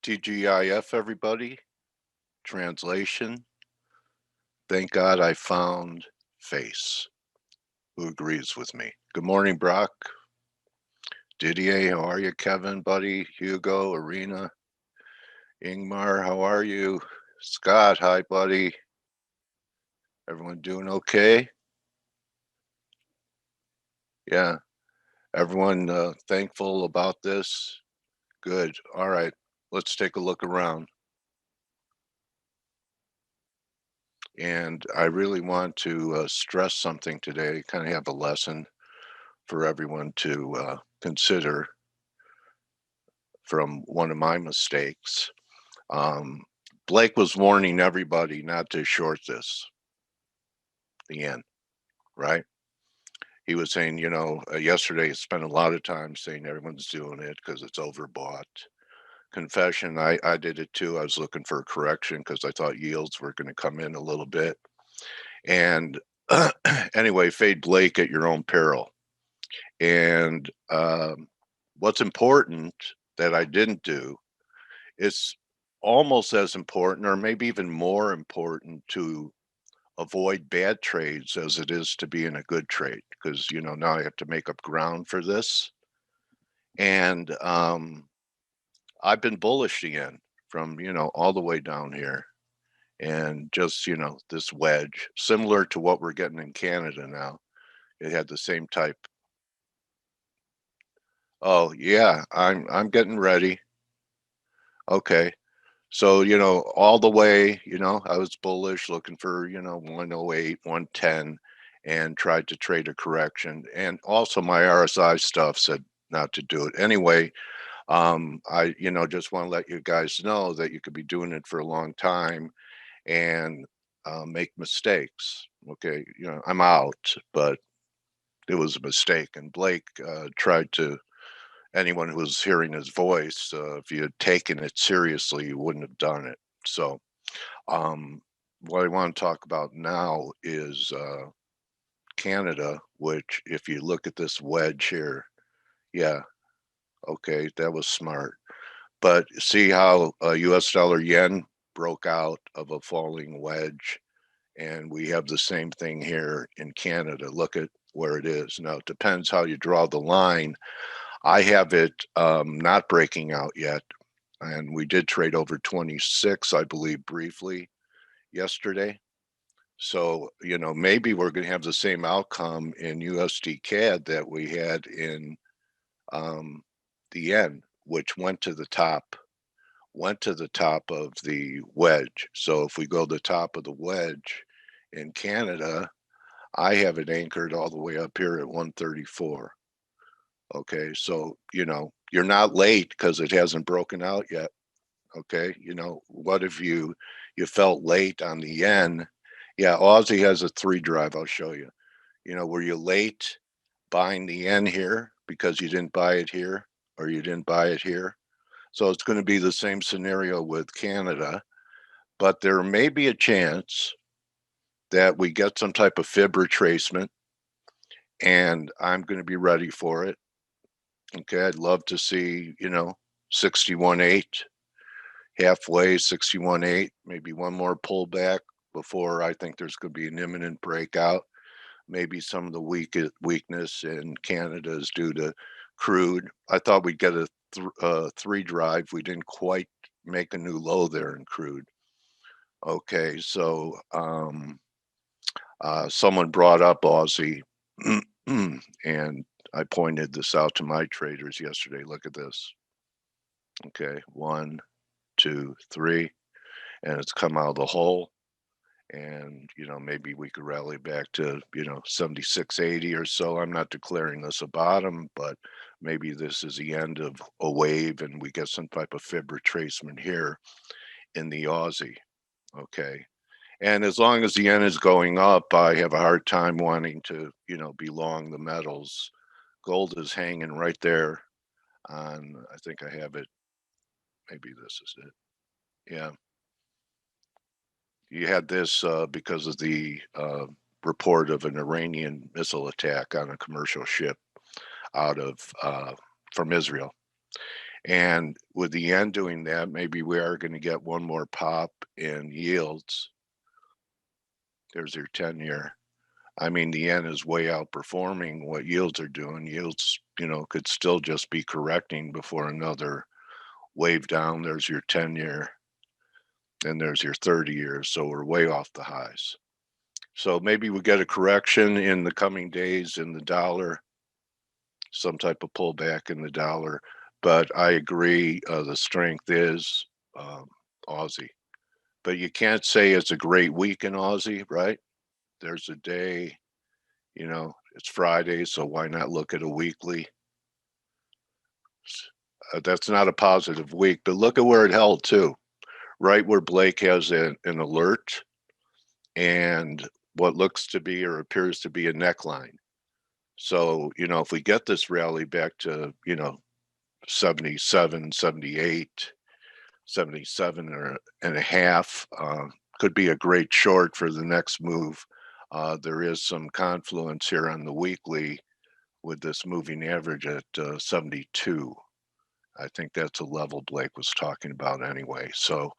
TGIF, everybody. Translation. Thank God I found face. Who agrees with me? Good morning, Brock. Didier, how are you? Kevin, buddy, Hugo, Arena, Ingmar, how are you? Scott, hi, buddy. Everyone doing okay? Yeah. Everyone thankful about this? Good. All right. Let's take a look around. And I really want to stress something today, kind of have a lesson for everyone to consider from one of my mistakes. Um, Blake was warning everybody not to short this, the end, right? He was saying, yesterday he spent a lot of time saying everyone's doing it because it's overbought. Confession, I did it too. I was looking for a correction because I thought yields were going to come in a little bit. And anyway, fade Blake at your own peril. And what's important that I didn't do is almost as important, or maybe even more important, to avoid bad trades as it is to be in a good trade, because now I have to make up ground for this. And I've been bullish again from all the way down here, and just this wedge, similar to what we're getting in Canada now. It had the same type. Oh yeah, I'm getting ready. Okay. So, all the way, I was bullish looking for, 108, 110, and tried to trade a correction. And also my RSI stuff said not to do it. Anyway, I, just want to let you guys know that you could be doing it for a long time and make mistakes. Okay. I'm out, but it was a mistake. And Blake tried to, anyone who was hearing his voice, if you had taken it seriously, you wouldn't have done it. So, what I want to talk about now is Canada, which, if you look at this wedge here, yeah, okay, that was smart. But see how US dollar yen broke out of a falling wedge, and we have the same thing here in Canada. Look at where it is. Now, it depends how you draw the line. I have it not breaking out yet, and we did trade over 26, I believe, briefly yesterday. So, maybe we're going to have the same outcome in USD CAD that we had in the yen, which went to the top of the wedge. So if we go to the top of the wedge in Canada, I have it anchored all the way up here at 134. Okay, so you're not late because it hasn't broken out yet. Okay, what if you felt late on the yen? Yeah, Aussie has a 3 drive. I'll show you. Were you late buying the yen here because you didn't buy it here, or you didn't buy it here? So it's going to be the same scenario with Canada, but there may be a chance that we get some type of fib retracement, and I'm going to be ready for it. Okay, I'd love to see 61.8, halfway 61.8, maybe one more pullback before I think there's going to be an imminent breakout. Maybe some of the weakness in Canada is due to crude. I thought we'd get a 3 drive. We didn't quite make a new low there in crude. Okay, so someone brought up Aussie, and I pointed this out to my traders yesterday. Look at this. Okay, 1, 2, 3, and it's come out of the hole. And maybe we could rally back to 76.80 or so. I'm not declaring this a bottom, but maybe this is the end of a wave and we get some type of fib retracement here in the Aussie. Okay, and as long as the yen is going up, I have a hard time wanting to be long the metals. Gold is hanging right there on, I think I have it, maybe this is it. Yeah, you had this because of the report of an Iranian missile attack on a commercial ship out of from Israel, And with the yen doing that, maybe we are going to get one more pop in yields. There's your 10-year. I mean, the yen is way outperforming what yields are doing. Yields, could still just be correcting before another wave down. There's your 10-year, and there's your 30-year. So we're way off the highs. So maybe we get a correction in the coming days in the dollar, some type of pullback in the dollar. But I agree, the strength is Aussie. But you can't say it's a great week in Aussie, right? There's a day, it's Friday, so why not look at a weekly? That's not a positive week, but look at where it held too, right where Blake has an alert and what looks to be or appears to be a neckline. So, if we get this rally back to, 77, 78, 77 and a half, could be a great short for the next move. There is some confluence here on the weekly with this moving average at 72. I think that's a level Blake was talking about anyway. So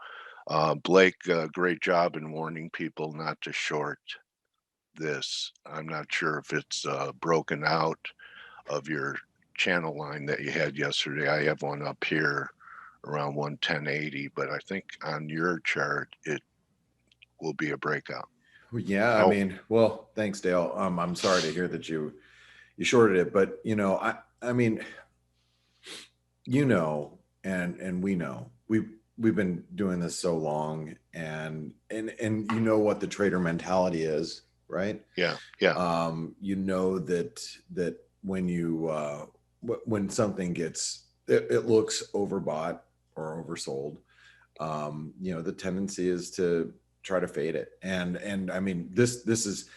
Blake, great job in warning people not to short this. I'm not sure if it's broken out of your channel line that you had yesterday. I have one up here around 110.80, but I think on your chart it will be a breakout. Yeah, I mean, well, thanks, Dale. I'm sorry to hear that you shorted it, but I mean, and we know we've been doing this so long, and you know what the trader mentality is, right? Yeah. You know that when something gets it looks overbought or oversold, the tendency is to try to fade it. And I mean, this is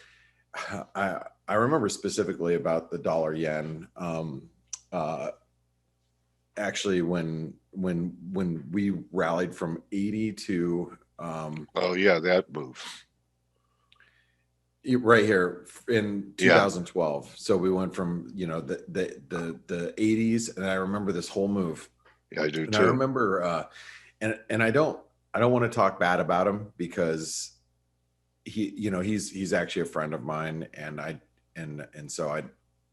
I remember specifically about the dollar yen. Actually, when we rallied from 80 to oh yeah, that move right here in 2012. So we went from the 80s, and I remember this whole move. Yeah, I do and too. I remember and I don't want to talk bad about him, because he's actually a friend of mine,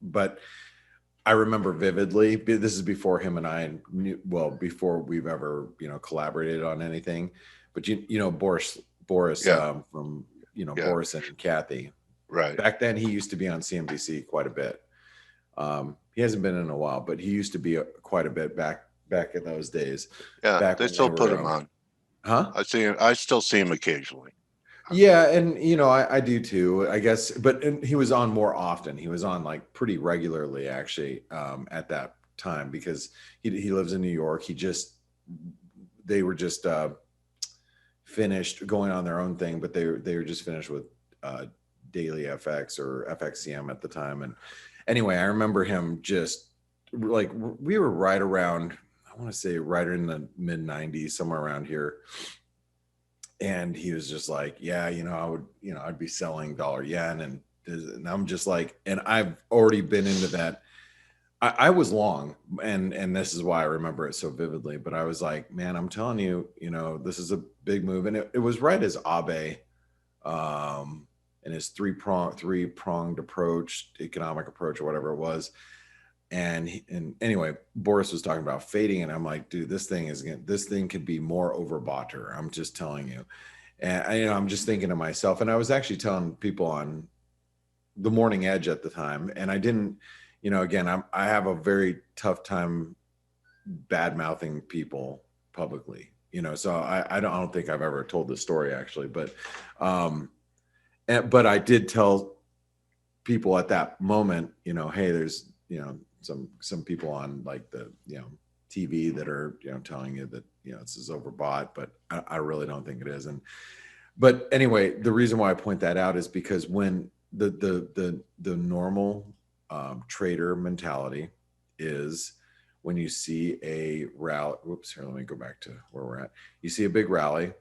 but I remember vividly. This is before him and I knew, well, before we've ever collaborated on anything. But Boris from Boris and Kathy. Right. Back then, he used to be on CNBC quite a bit. He hasn't been in a while, but he used to be quite a bit back in those days. Yeah, they still put him on. Huh? I still see him occasionally. Yeah, and I do too, I guess. But he was on more often. He was on like pretty regularly, actually, at that time, because he lives in New York. They were just finished going on their own thing, but they were just finished with Daily FX or FXCM at the time. And anyway, I remember him just like, we were right around, I want to say right in the mid 90s, somewhere around here. And he was just like, yeah, I'd be selling dollar yen. And I'm just like, and I've already been into that. I was long, and this is why I remember it so vividly. But I was like, man, I'm telling you, this is a big move. And it was right as Abe and his three-pronged approach, economic approach, or whatever it was. And anyway, Boris was talking about fading, and I'm like, dude, this thing could be more overbought. I'm just telling you. And I'm just thinking to myself, and I was actually telling people on the Morning Edge at the time, and I didn't, again, I have a very tough time bad-mouthing people publicly, so I don't think I've ever told this story, actually, but I did tell people at that moment, hey, there's some people on like the TV that are telling you that this is overbought, but I really don't think it is. But anyway, the reason why I point that out is because when the normal trader mentality is, when you see a rally, whoops, here, let me go back to where we're at. You see a big rally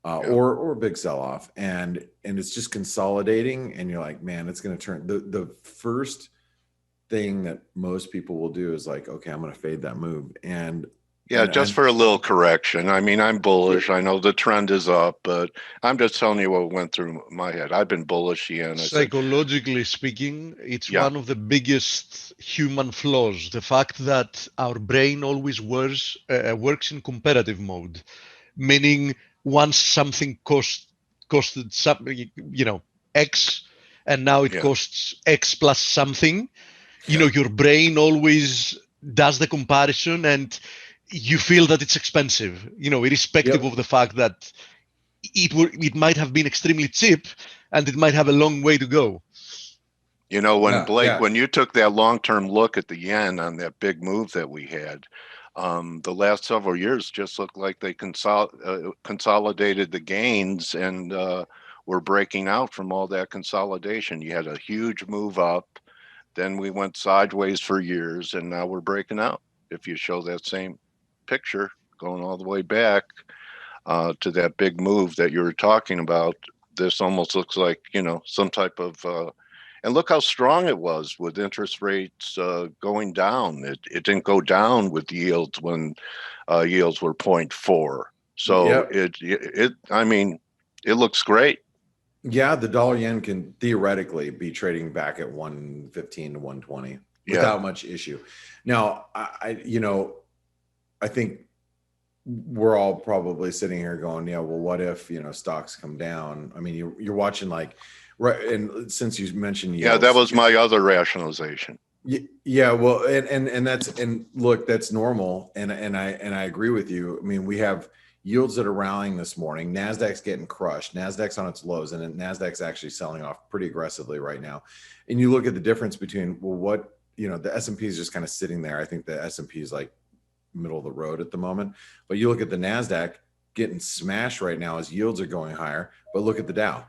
or a big sell-off, and it's just consolidating, and you're like, man, it's going to turn. The first thing that most people will do is like, okay, I'm going to fade that move. And Yeah, just for a little correction. I mean, I'm bullish. Yeah. I know the trend is up, but I'm just telling you what went through my head. I've been bullish yen. I said, Psychologically speaking, it's yeah, one of the biggest human flaws. The fact that our brain always works in comparative mode, meaning once something costed something, X, and now it yeah, costs X plus something, yeah. your brain always does the comparison and you feel that it's expensive, irrespective Yep. of the fact that it might have been extremely cheap and it might have a long way to go. You know, when Yeah. Blake, Yeah. when you took that long-term look at the yen on that big move that we had, the last several years just looked like they consolidated the gains and were breaking out from all that consolidation. You had a huge move up, then we went sideways for years, and now we're breaking out. If you show that same picture going all the way back to that big move that you were talking about, this almost looks like, some type of and look how strong it was with interest rates going down. It didn't go down with yields when yields were 0.4. So Yep. I mean, it looks great. Yeah, the dollar yen can theoretically be trading back at 115 to 120 Yeah, without much issue. Now, I think we're all probably sitting here going, yeah, well, what if, stocks come down? I mean, you're watching like, right. And since you mentioned yeah, that yields, was my other rationalization. yeah, well, and that's, and look, that's normal. And I agree with you. I mean, we have yields that are rallying this morning. NASDAQ's getting crushed. NASDAQ's on its lows, and NASDAQ's actually selling off pretty aggressively right now. And you look at the difference between, well, what, the S&P is just kind of sitting there. I think the S&P is like middle of the road at the moment. But you look at the NASDAQ getting smashed right now as yields are going higher. But look at the Dow.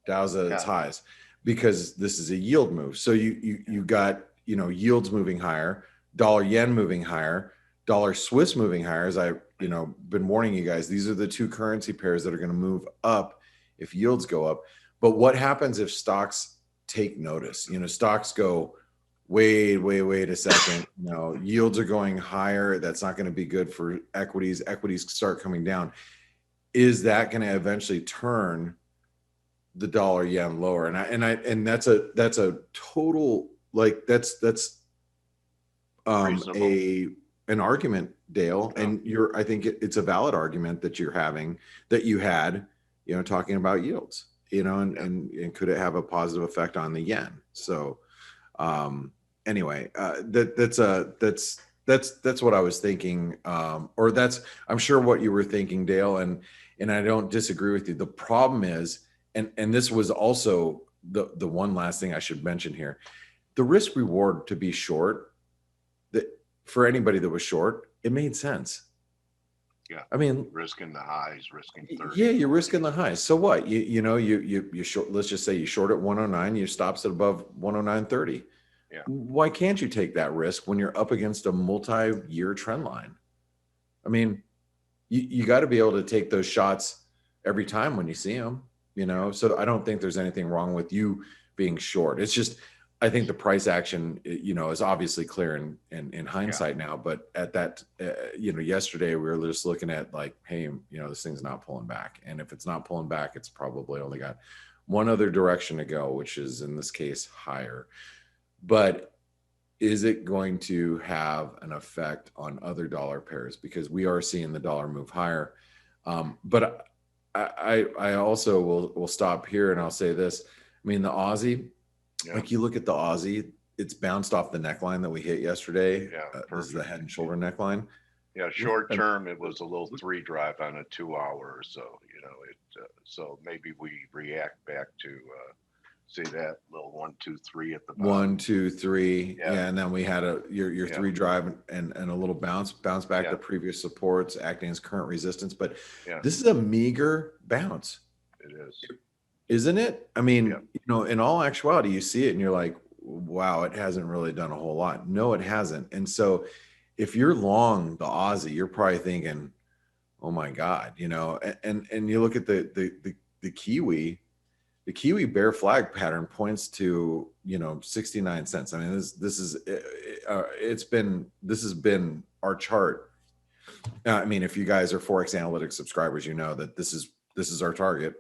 Dow's at its highs because this is a yield move. So you got, yields moving higher, dollar yen moving higher, dollar Swiss moving higher. As I, been warning you guys, these are the two currency pairs that are going to move up if yields go up. But what happens if stocks take notice? Stocks go, wait a second. Yields are going higher. That's not going to be good for equities. Equities start coming down. Is that going to eventually turn the dollar yen lower? And that's a total, like, that's an argument, Dale. Yeah. And I think it's a valid argument that you're having, that you had, talking about yields, and could it have a positive effect on the yen? So anyway, that's what I was thinking, or that's, I'm sure, what you were thinking, Dale, and I don't disagree with you. The problem is, and this was also the one last thing I should mention here, the risk reward to be short, that for anybody that was short, it made sense. Yeah. I mean, Risking the highs, risking 30. yeah, you're risking the highs. So what? You short, let's just say you short at 109, you stops at above 109.30. Yeah. Why can't you take that risk when you're up against a multi-year trend line? I mean, you got to be able to take those shots every time when you see them, So I don't think there's anything wrong with you being short. It's just, I think the price action, is obviously clear in hindsight now. But at that, yesterday we were just looking at like, hey, this thing's not pulling back. And if it's not pulling back, it's probably only got one other direction to go, which is in this case higher. But is it going to have an effect on other dollar pairs? Because we are seeing the dollar move higher. But I also will stop here and I'll say this. I mean, the Aussie, like, you look at the Aussie, it's bounced off the neckline that we hit yesterday. Yeah, this is the head and shoulder neckline. Yeah, short term, it was a little 3 drive on a 2 hour or so. So maybe we react back to see that little 1, 2, 3 at the bottom. 1, 2, 3, yeah, and then we had your 3 drive and a little bounce back to previous supports, acting as current resistance. But this is a meager bounce. It is, isn't it? I mean, in all actuality, you see it and you're like, wow, it hasn't really done a whole lot. No, it hasn't. And so if you're long the Aussie, you're probably thinking, oh my God, and you look at the Kiwi. The Kiwi bear flag pattern points to 69 cents. I mean, this has been our chart, I mean, if you guys are Forex Analytics subscribers, you know that this is our target.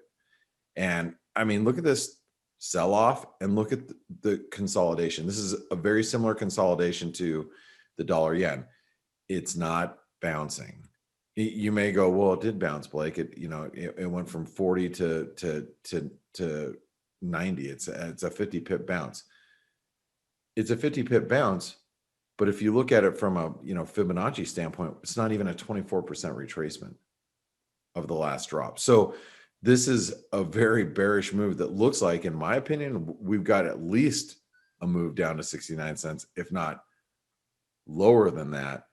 And I mean, look at this sell off and look at the consolidation. This is a very similar consolidation to the dollar yen. It's not bouncing. You may go, well, it did bounce, Blake. It went from 40 to 90. It's a 50 pip bounce. It's a 50 pip bounce, but if you look at it from a Fibonacci standpoint, it's not even a 24% retracement of the last drop. So this is a very bearish move that looks like, in my opinion, we've got at least a move down to 69 cents, if not lower than that,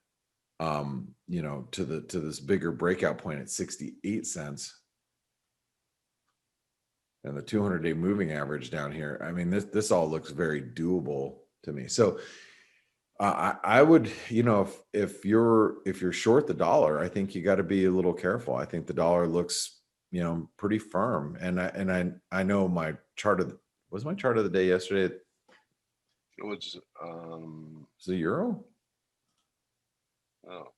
to this bigger breakout point at 68 cents. And the 200-day moving average down here. I mean, this all looks very doable to me. So I would, if you're short the dollar, I think you got to be a little careful. I think the dollar looks, pretty firm. And I know my chart was my chart of the day yesterday. It was the euro. Oh.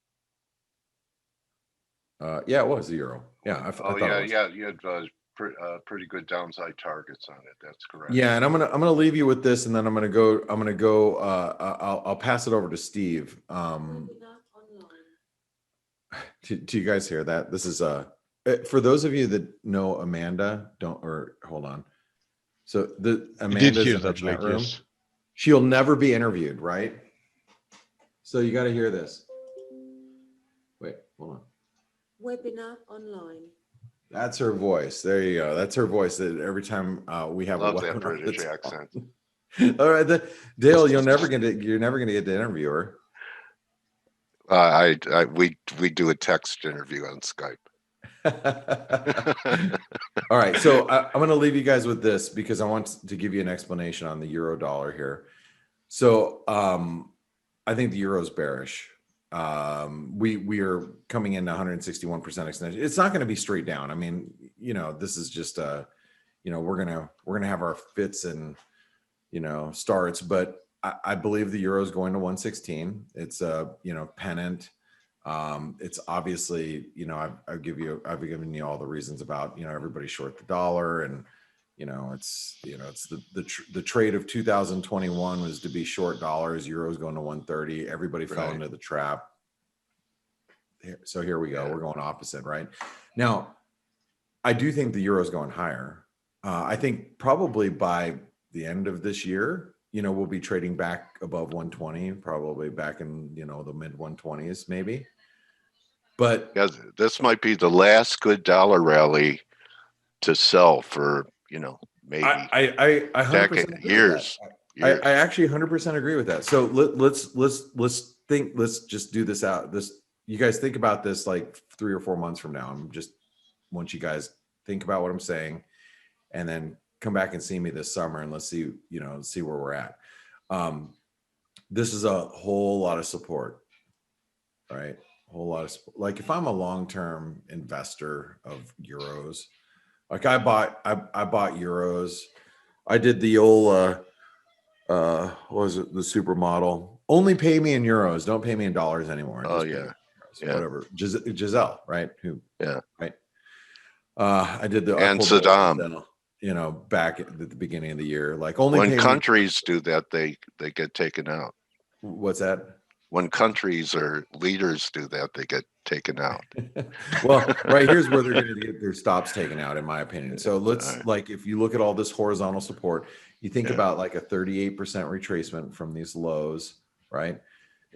Yeah, it was the euro. Yeah. I thought yeah. You had pretty good downside targets on it. That's correct. Yeah, and I'm gonna leave you with this, and then I'm gonna go. I'll pass it over to Steve. Do you guys hear that? This is for those of you that know Amanda. Hold on. So Amanda's in the chat room. Yes. She'll never be interviewed, right? So you got to hear this. Wait, hold on. Webinar online. That's her voice. There you go. That's her voice. That every time we have a that British accent. All right, Dale, you're never gonna get to interview her. We do a text interview on Skype. All right, so I'm going to leave you guys with this because I want to give you an explanation on the euro dollar here. So I think the euro is bearish. We are coming in 161% extension. It's not going to be straight down. I mean, this is just we're gonna have our fits and starts, but I believe the euro is going to 116. It's a pennant. It's obviously I've given you all the reasons about everybody short the dollar, and it's the trade of 2021 was to be short dollars. Euro's going to 130. Everybody fell into the trap. So here we go. We're going opposite right now. I do think the euro is going higher. I think probably by the end of this year, we'll be trading back above 120, probably back in the mid 120s maybe. But yeah, this might be the last good dollar rally to sell for maybe I 100% years. I actually 100% agree with that. So let's think. Let's just do this out. You guys think about this like 3 or 4 months from now. I'm just want you guys think about what I'm saying, and then come back and see me this summer, and let's see where we're at. This is a whole lot of support, right? A whole lot of support. Like if I'm a long-term investor of euros, like I bought euros. I did the old what was it, the supermodel? Only pay me in euros, don't pay me in dollars anymore. Oh yeah. Yeah. Whatever. Giselle, right? Yeah. Right. I did the and Saddam. Back at the beginning of the year, like only when countries do that, they get taken out. What's that? When countries or leaders do that, they get taken out. Well, right here's where they're going to get their stops taken out, in my opinion. So let's like if you look at all this horizontal support, you think about like a 38% retracement from these lows, right?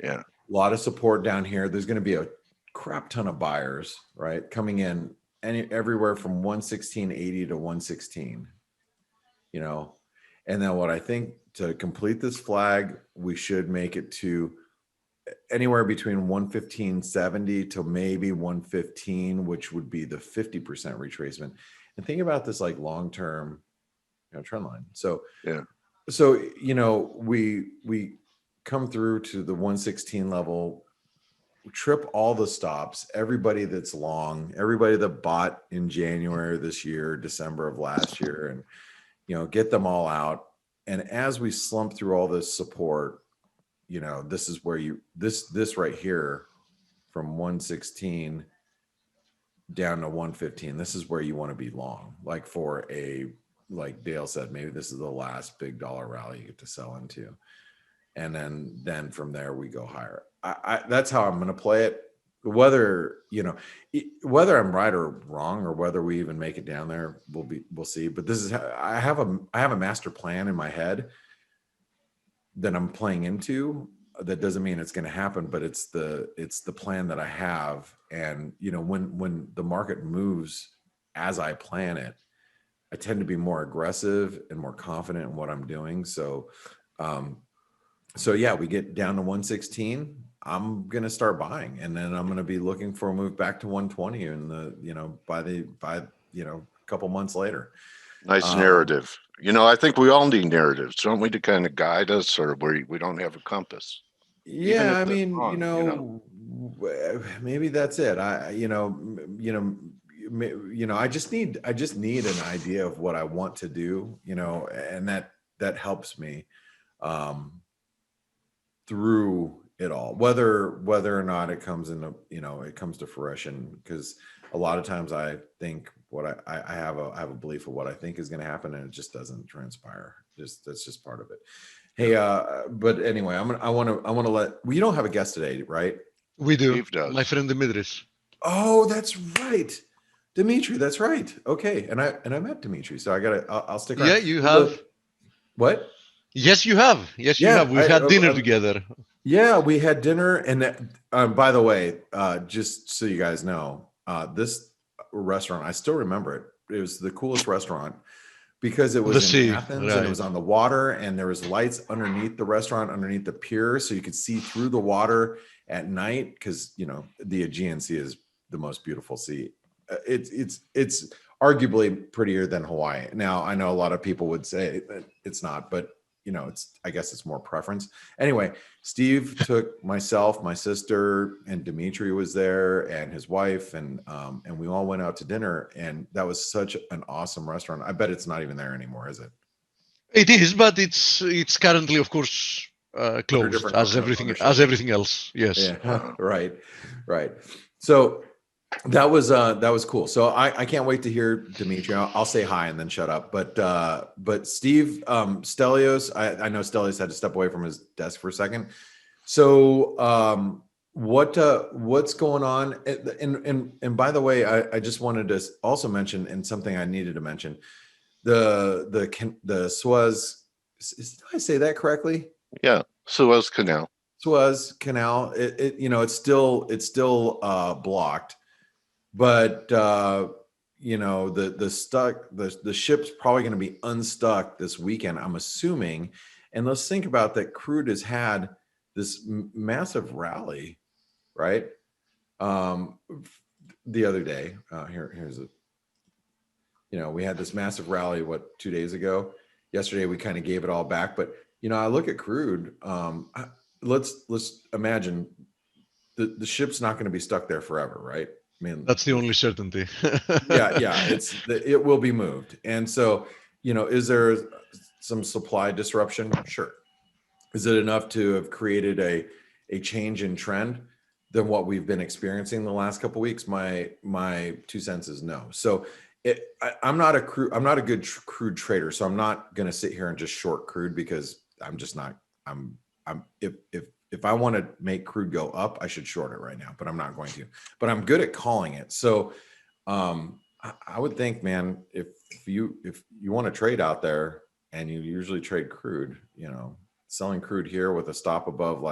Yeah. A lot of support down here. There's going to be a crap ton of buyers, right, coming in everywhere from 116.80 to 116. And then what I think to complete this flag, we should make it to anywhere between 115.70 to maybe 115, which would be the 50% retracement. And think about this like long-term trend line. So we come through to the 116 level, trip all the stops, everybody that's long, everybody that bought in January this year, December of last year, and get them all out. And as we slump through all this support, this is where this right here from 116 down to 115, this is where you want to be long, like for like Dale said, maybe this is the last big dollar rally you get to sell into. And then from there we go higher. That's how I'm going to play it. Whether I'm right or wrong, or whether we even make it down there, we'll see. But this is how I have a master plan in my head that I'm playing into. That doesn't mean it's going to happen, but it's the plan that I have. And when the market moves as I plan it, I tend to be more aggressive and more confident in what I'm doing. So yeah, we get down to 116. I'm going to start buying, and then I'm going to be looking for a move back to 120 by a couple months later. Nice narrative. I think we all need narratives, don't we, to kind of guide us, or we don't have a compass. Yeah, I mean, wrong, maybe that's it. I just need an idea of what I want to do, and that helps me through it all, whether or not it comes to fruition. Because a lot of times I think what I have a belief of what I think is going to happen, and it just doesn't transpire. That's just part of it. Hey, but anyway, I want to let. You don't have a guest today, right? We do. Steve does. My friend Dimitris. Oh, that's right, Dimitri. That's right. Okay, and I met Dimitri, so I'll stick around. Yeah, you have. What? Yes, you have. Yes, you have. We've had dinner together. Yeah, we had dinner, and by the way, just so you guys know, this restaurant, I still remember it. It was the coolest restaurant because it was in Athens, right. And it was on the water, and there was lights underneath the restaurant, underneath the pier, so you could see through the water at night. Because the Aegean Sea is the most beautiful sea. It's arguably prettier than Hawaii. Now, I know a lot of people would say that it's not, but I guess it's more preference. Anyway, Steve took myself, my sister, and Dimitri was there, and his wife, and we all went out to dinner, and that was such an awesome restaurant. I bet it's not even there anymore, is it? It is, but it's currently, of course, closed as everything else. Yes. Yeah. Right. So that was cool. So I can't wait to hear Dimitri. I'll say hi and then shut up. But Steve, Stelios, I know Stelios had to step away from his desk for a second. So what's going on? And by the way, I just wanted to also mention, and something I needed to mention, the Suez. Did I say that correctly? Yeah, Suez Canal. Suez Canal. It's still blocked. But the ship's probably going to be unstuck this weekend, I'm assuming. And let's think about that. Crude has had this massive rally, right? The other day, here's it. We had this massive rally 2 days ago. Yesterday we kind of gave it all back, but I look at crude. Let's imagine the ship's not going to be stuck there forever, right? I mean, that's the only certainty. yeah, it will be moved. And so, is there some supply disruption? Sure. Is it enough to have created a change in trend than what we've been experiencing the last couple of weeks? My 2 cents is no. So I'm not a good crude trader. So I'm not going to sit here and just short crude, because I'm just not. If I want to make crude go up, I should short it right now, but I'm not going to. But I'm good at calling it. So I would think, man, if you want to trade out there, and you usually trade crude, selling crude here with a stop above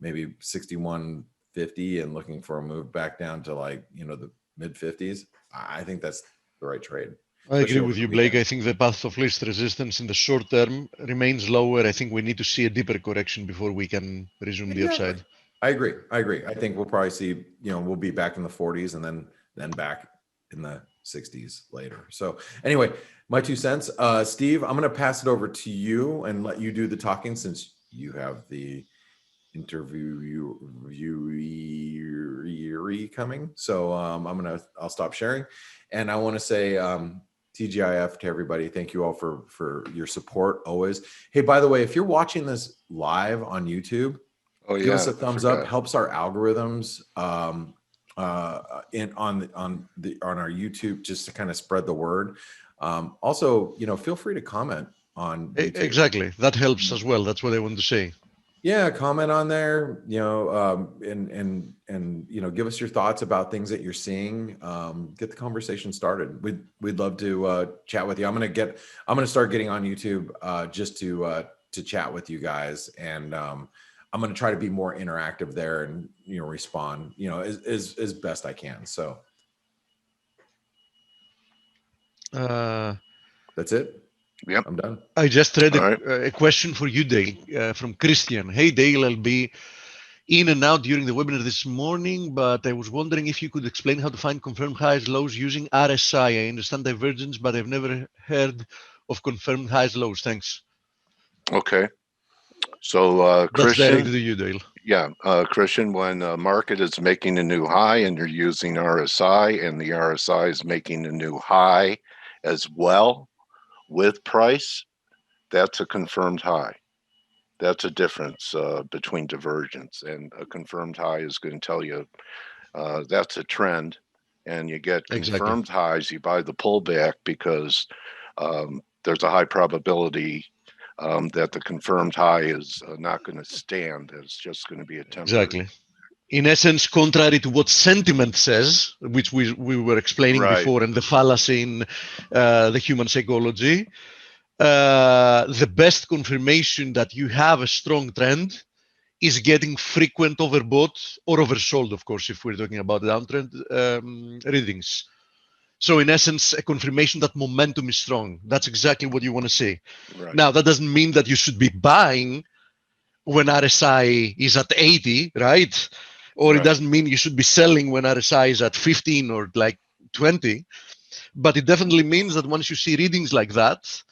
maybe 61.50 and looking for a move back down to the mid 50s, I think that's the right trade. I agree with you, Blake. I think the path of least resistance in the short term remains lower. I think we need to see a deeper correction before we can resume the upside. I agree. I think we'll probably see, we'll be back in the 40s and then back in the 60s later. So anyway, my 2 cents. Steve, I'm going to pass it over to you and let you do the talking, since you have the interviewee coming. So I'll stop sharing, and I want to say TGIF to everybody. Thank you all for your support always. Hey, by the way, if you're watching this live on YouTube, Oh yeah, give us a thumbs up. forgot. Helps our algorithms on our YouTube, just to kind of spread the word. Also, feel free to comment on YouTube. Exactly. That helps as well. That's what I want to say. Yeah, comment on there, and give us your thoughts about things that you're seeing. Get the conversation started. We'd love to chat with you. I'm gonna start getting on YouTube just to chat with you guys, and I'm gonna try to be more interactive there and respond as best I can. So that's it. Yep. I'm done. I just read All right. a question for you, Dale, from Christian. Hey, Dale, I'll be in and out during the webinar this morning, but I was wondering if you could explain how to find confirmed highs, lows using RSI. I understand divergence, but I've never heard of confirmed highs, lows. Thanks. Okay. So That's directed Christian, to you, Dale. yeah, Christian, when a market is making a new high and you're using RSI and the RSI is making a new high as well with price, that's a confirmed high. That's a difference between divergence, and a confirmed high is going to tell you that's a trend, and you get confirmed highs, you buy the pullback because there's a high probability that the confirmed high is not going to stand. It's just going to be a temporary. Exactly. In essence, contrary to what sentiment says, which we were explaining before, and the fallacy in the human psychology, the best confirmation that you have a strong trend is getting frequent overbought or oversold, of course, if we're talking about downtrend readings. So in essence, a confirmation that momentum is strong. That's exactly what you want to see. Right. Now, that doesn't mean that you should be buying when RSI is at 80, right? Or it doesn't mean you should be selling when RSI is at 15 or like 20. But it definitely means that once you see readings like that,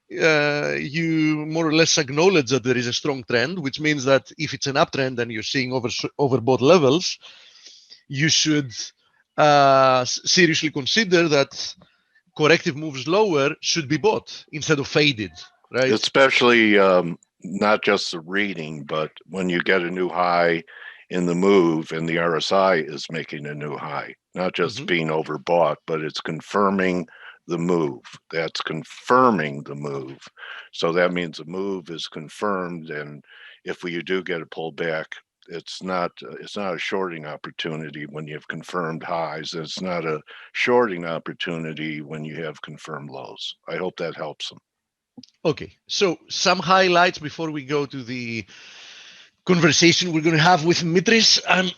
you more or less acknowledge that there is a strong trend, which means that if it's an uptrend and you're seeing overbought levels, you should seriously consider that corrective moves lower should be bought instead of faded, right? Especially not just the reading, but when you get a new high in the move and the RSI is making a new high, not just being overbought, but it's confirming the move. That's confirming the move. So that means the move is confirmed, and if you do get a pullback, it's not a shorting opportunity when you have confirmed highs. It's not a shorting opportunity when you have confirmed lows. I hope that helps them. Okay, so some highlights before we go to the conversation we're going to have with Mitris. I'm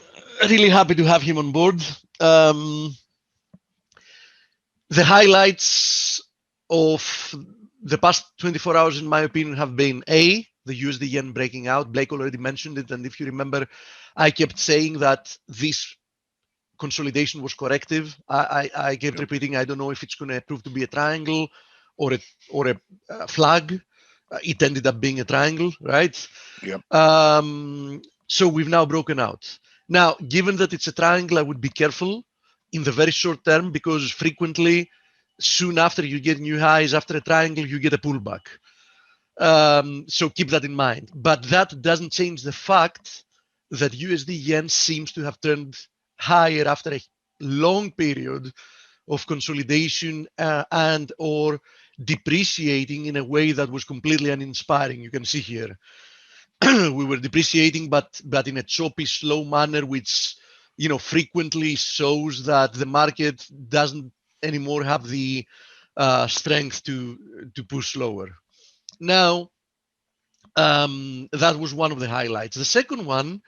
really happy to have him on board. The highlights of the past 24 hours, in my opinion, have been A, the USD yen breaking out. Blake already mentioned it. And if you remember, I kept saying that this consolidation was corrective. I kept repeating, I don't know if it's going to prove to be a triangle or a flag. It ended up being a triangle, right? Yep. So we've now broken out. Now, given that it's a triangle, I would be careful in the very short term, because frequently, soon after you get new highs, after a triangle, you get a pullback. So keep that in mind. But that doesn't change the fact that USD yen seems to have turned higher after a long period of consolidation and or depreciating in a way that was completely uninspiring. You can see here we were depreciating, but in a choppy, slow manner, which frequently shows that the market doesn't anymore have the strength to push lower. Now, that was one of the highlights. The second one,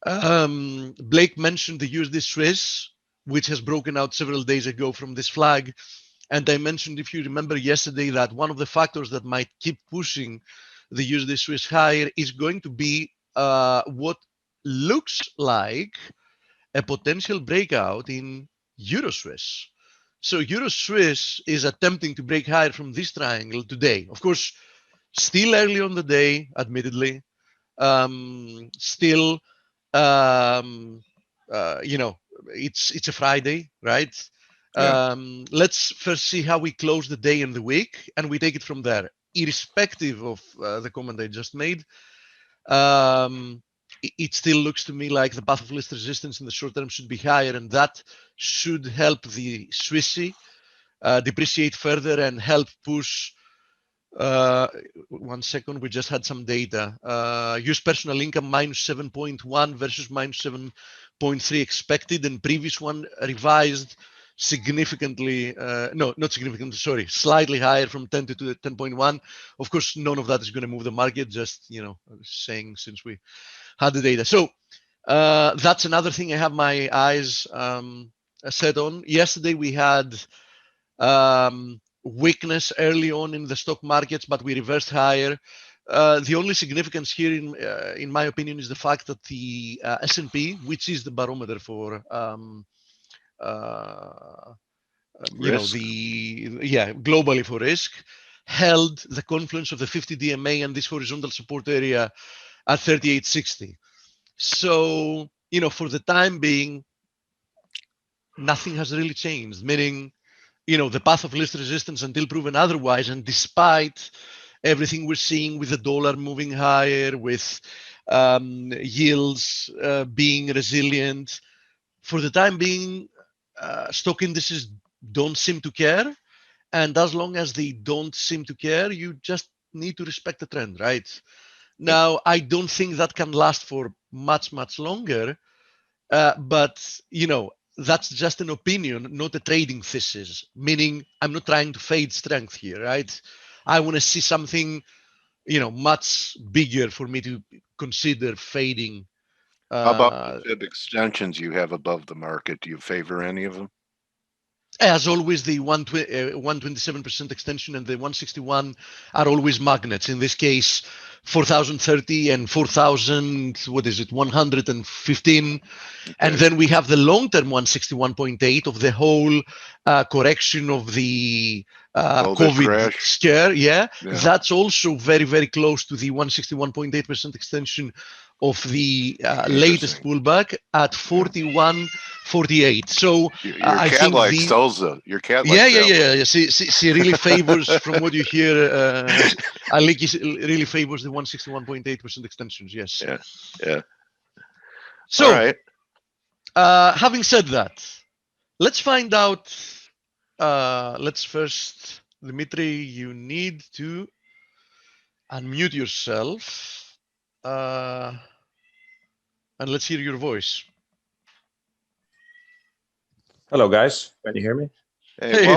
Blake mentioned the USD Swiss, which has broken out several days ago from this flag. And I mentioned, if you remember yesterday, that one of the factors that might keep pushing the USD Swiss higher is going to be what looks like a potential breakout in Euro Swiss. So Euro Swiss is attempting to break higher from this triangle today. Of course, still early on the day, admittedly. Still, it's a Friday, right? Yeah. Let's first see how we close the day and the week, and we take it from there. Irrespective of the comment I just made, it still looks to me like the path of least resistance in the short term should be higher, and that should help the Swissy depreciate further and help push. 1 second, we just had some data. US personal income minus 7.1 versus minus 7.3 expected, and previous one revised significantly, no, not significantly, sorry, slightly higher from 10 to 10.1. Of course, none of that is going to move the market, just, you know, saying since we had the data. So that's another thing I have my eyes set on. Yesterday we had weakness early on in the stock markets, but we reversed higher. The only significance here, in my opinion, is the fact that the S&P, which is the barometer for you know, globally for risk, held the confluence of the 50 DMA and this horizontal support area at 3860. So, you know, for the time being, nothing has really changed, meaning, you know, the path of least resistance until proven otherwise, and despite everything we're seeing with the dollar moving higher, with yields being resilient, for the time being, stock indices don't seem to care. And as long as they don't seem to care, you just need to respect the trend, right? Now, I don't think that can last for much, much longer. But, you know, that's just an opinion, not a trading thesis, meaning I'm not trying to fade strength here, right? I want to see something, you know, much bigger for me to consider fading. How about the fib extensions you have above the market? Do you favor any of them? As always, the 127% extension and the 161 are always magnets. In this case, 4030 and 4000, what is it, 115. Okay. And then we have the long-term 161.8 of the whole correction of the COVID scare. Yeah, that's also very, very close to the 161.8% extension of the latest pullback at 41.48. So your cat likes those. Your cat likes yeah. She really favors, from what you hear, Aliki really favors the 161.8% extensions. Yes. Yeah. So, all right. Having said that, let's find out. Let's first, Dimitri, you need to unmute yourself. And let's hear your voice. Hello, guys. Can you hear me? Hey,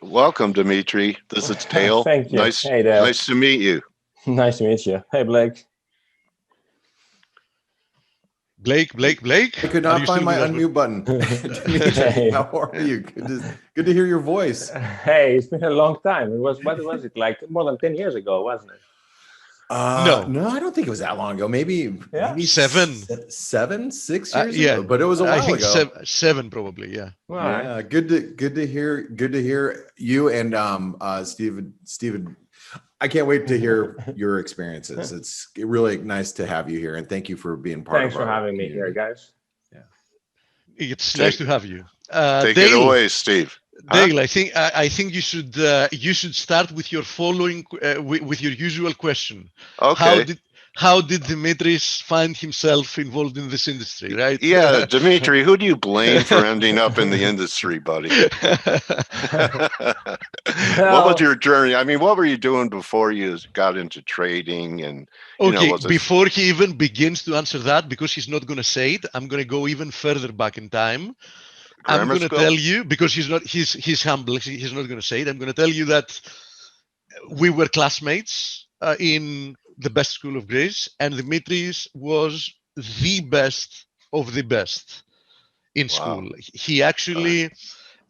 welcome, Dimitri. This is Dale. Thank you. Nice, hey, Dale. Nice to meet you. Nice to meet you. Hey, Blake. Blake. I could not find my unmute button. Dimitri, hey. How are you? Good to hear your voice. Hey, it's been a long time. It was, what was it, like more than 10 years ago, wasn't it? No, I don't think it was that long ago. Maybe 6 years ago. But it was a while ago. Seven probably. Yeah. Right. Yeah. Good to hear you and Steven. I can't wait to hear your experiences. It's really nice to have you here, and thank you for being part of it. Thanks for having me here, guys. Yeah, it's nice to have you. Take it away, Steve. Dale, I think you should start with your following with your usual question. Okay. How did Dimitris find himself involved in this industry, right? Yeah, Dimitri, who do you blame for ending up in the industry, buddy? What was your journey? I mean, what were you doing before you got into trading? And before he even begins to answer that, because he's not going to say it, I'm going to go even further back in time. I'm going to tell you, because he's humble, he's not going to say it. I'm going to tell you that we were classmates in the best school of Greece, and Dimitris was the best of the best in school. He actually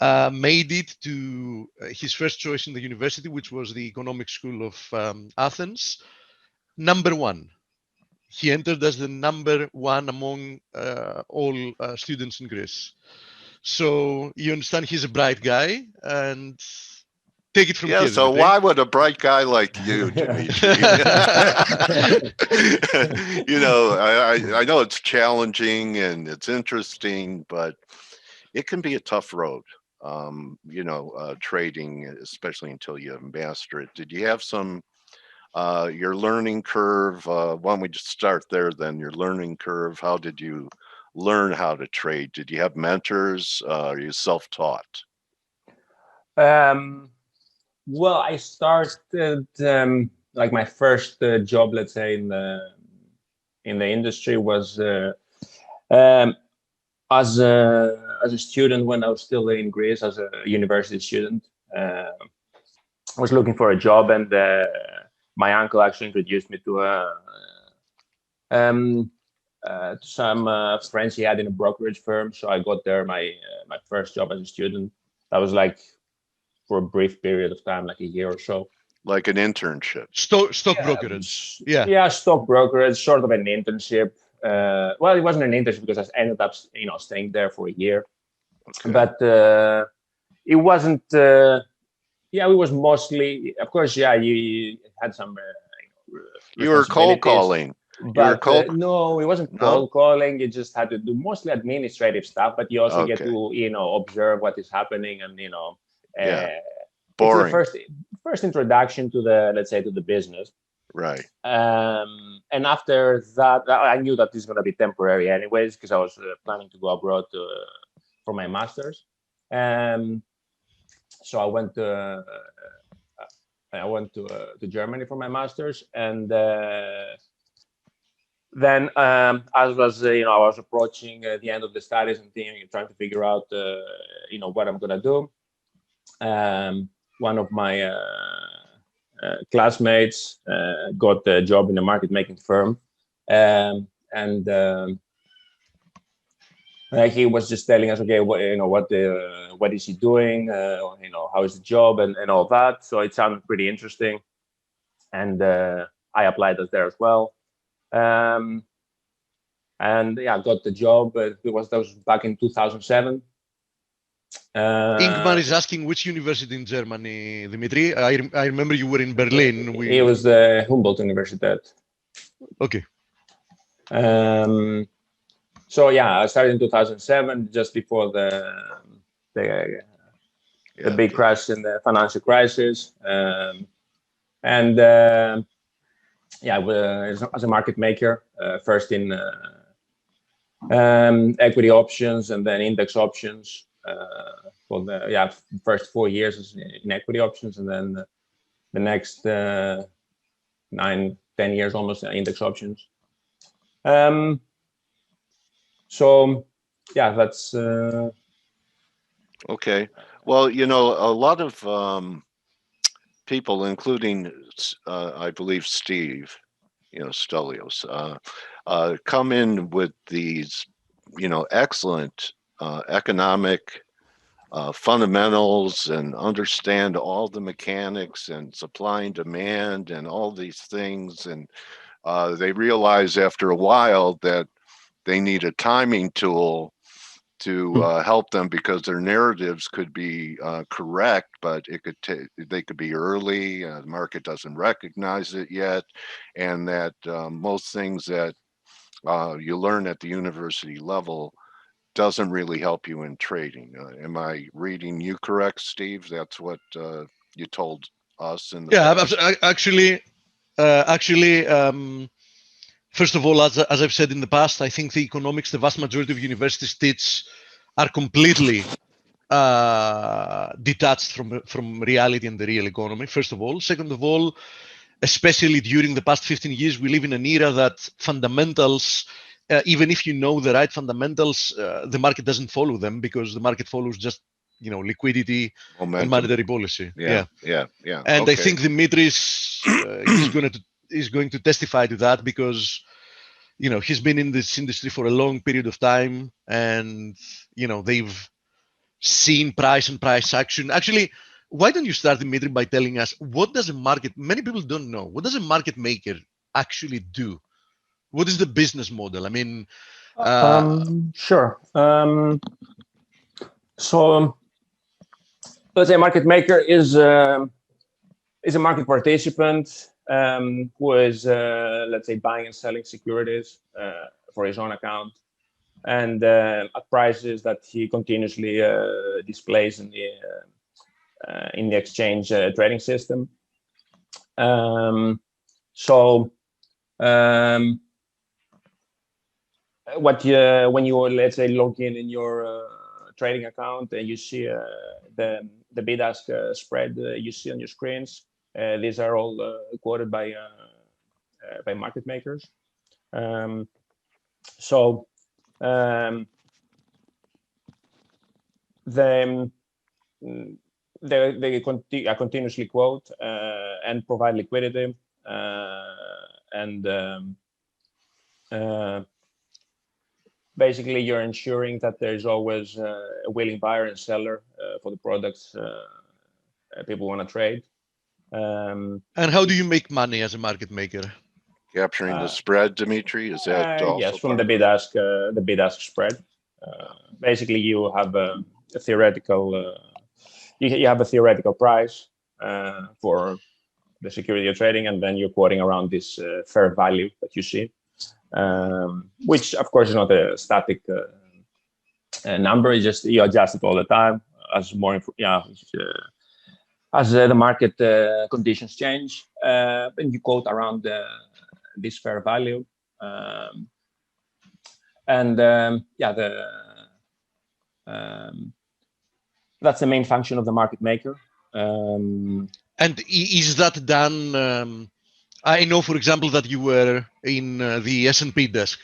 made it to his first choice in the university, which was the Economic School of Athens, number one. He entered as the number one among all students in Greece. So you understand he's a bright guy, and take it from here. So why would a bright guy like you, Dimitri? I know it's challenging and it's interesting, but it can be a tough road. trading, especially until you master it. Did you have some your learning curve? Why don't we just start there then? Your learning curve. How did you learn how to trade? Did you have mentors? Are you self-taught? Well, I started like my first job, let's say, in the industry was as a student when I was still in Greece as a university student. I was looking for a job, and my uncle actually introduced me to some friends he had in a brokerage firm. So I got there my first job as a student. That was like for a brief period of time, like a year or so. Like an internship. Stock brokerage. Yeah. Yeah, stock brokerage, sort of an internship. Well, it wasn't an internship because I ended up, staying there for a year. Okay. But it wasn't. Yeah, it was mostly, of course. Yeah, you had some. You were cold calling. But no, it wasn't cold calling. You just had to do mostly administrative stuff, but you also get to, observe what is happening, and boring. It's the first introduction to the, let's say, to the business. Right. And after that, I knew that this is going to be temporary anyways, because I was planning to go abroad for my master's. So I went to Germany for my master's, and then as I was approaching the end of the studies and trying to figure out what I'm gonna do. One of my classmates got a job in a market making firm, and he was just telling us, okay, what is he doing? How is the job and all that. So it sounded pretty interesting, and I applied there as well. And yeah, I got the job. That was back in 2007. Ingmar is asking which university in Germany, Dimitri. I remember you were in Berlin. It was the Humboldt Universität. Okay. So yeah, I started in 2007, just before the big crash in the financial crisis, and as a market maker, first in equity options and then index options. For the first 4 years in equity options, and then the next 9-10 years almost index options. So yeah, that's okay. Well, a lot of people, including I believe Steve, Stelios, come in with these, excellent economic fundamentals and understand all the mechanics and supply and demand and all these things, and they realize after a while that they need a timing tool to help them, because their narratives could be correct, but they could be early. The market doesn't recognize it yet, and that most things that you learn at the university level doesn't really help you in trading. Am I reading you correct, Steve? That's what you told us in the past. Actually, first of all, as I've said in the past, I think the economics the vast majority of universities teach are completely detached from reality and the real economy, first of all. Second of all, especially during the past 15 years, we live in an era that fundamentals, even if you know the right fundamentals, the market doesn't follow them, because the market follows just liquidity, momentum, and monetary policy. Yeah. And okay. I think Dimitris is going to testify to that, because he's been in this industry for a long period of time, and they've seen price and price action. Actually, why don't you start, Dimitri, by telling us, what does a market, many people don't know, what does a market maker actually do? What is the business model? I mean, sure. So let's say a market maker is a market participant who is, let's say, buying and selling securities for his own account. and at prices that he continuously displays in the exchange trading system. When you let's say log in your trading account and you see the bid-ask spread you see on your screens, these are all quoted by market makers. They continuously quote and provide liquidity, and basically you're ensuring that there's always a willing buyer and seller for the products people want to trade. And how do you make money as a market maker? Capturing the spread, Dimitri, is that also yes, from the bid-ask spread. Basically, you have a theoretical you have a theoretical price for the security you're trading, and then you're quoting around this fair value that you see, which of course is not a static number. It's just you adjust it all the time as more as the market conditions change, and you quote around this fair value, that's the main function of the market maker. And is that done? I know, for example, that you were in the S&P desk.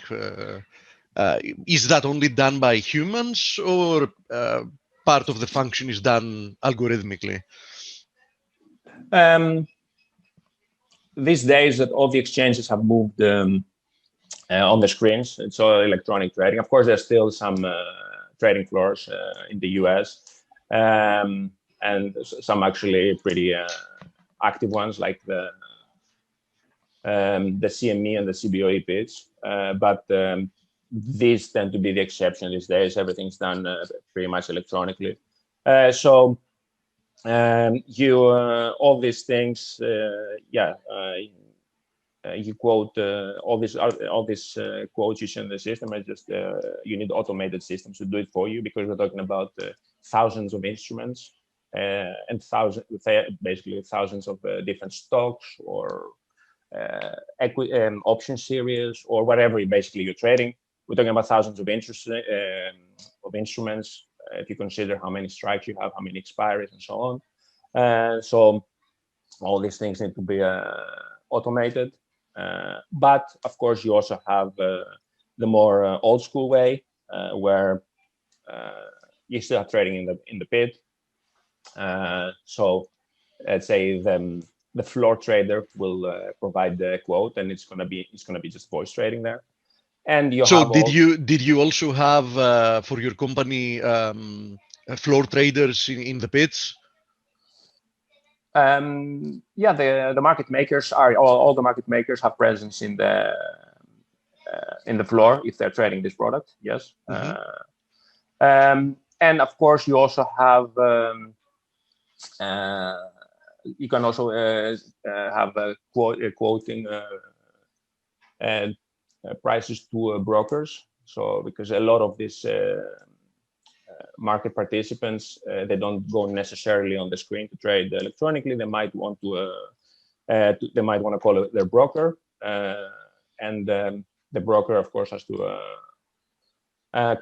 Is that only done by humans, or part of the function is done algorithmically? These days, that all the exchanges have moved on the screens. It's all electronic trading. Of course, there's still some trading floors in the US, and some actually pretty active ones, like the CME and the CBOE pits. But these tend to be the exception these days. Everything's done pretty much electronically. All these things, you quote all these quotes you see in the system. It's just you need automated systems to do it for you, because we're talking about thousands of instruments and basically thousands of different stocks or option series or whatever basically you're trading. We're talking about thousands of instruments. If you consider how many strikes you have, how many expiries, and so on. So all these things need to be automated. But of course, you also have the more old school way, where you still are trading in the pit. So let's say the floor trader will provide the quote, and it's gonna be just voice trading there. And you so did you also have for your company floor traders in the pits? The market makers are all the market makers have presence in the floor if they're trading this product. Yes. And of course, you also have you can also have quoting prices to brokers. So because a lot of these market participants, they don't go necessarily on the screen to trade electronically. They might want to call their broker, and the broker, of course, has to